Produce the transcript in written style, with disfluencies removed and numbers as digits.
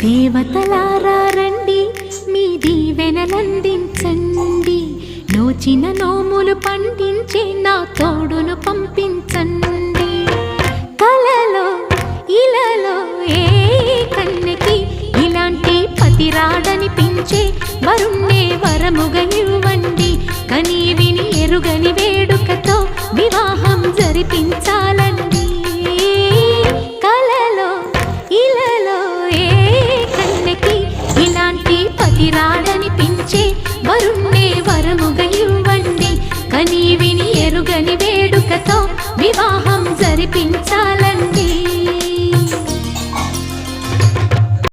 దేవతలారా రండి, మీ దీవెనలందించండి. నోచిన నోములు పండించే నా తోడును పంపించండి. కలలో ఇలలో ఏ కన్నెకి ఇలాంటి పతి రాడనిపించే వరుణ్ణే వరముగా ఇవ్వండి. కని విని ఎరుగని వేడుకతో వివాహం జరిపించాలండి. కలలో ఇలలో ఏ కన్నెకి ఇలాంటి పతి రాడనిపించే వరుణ్ణే వరముగా ఇవ్వండి. కని విని ఎరుగని వేడుకతో వివాహం జరిపించాలండి.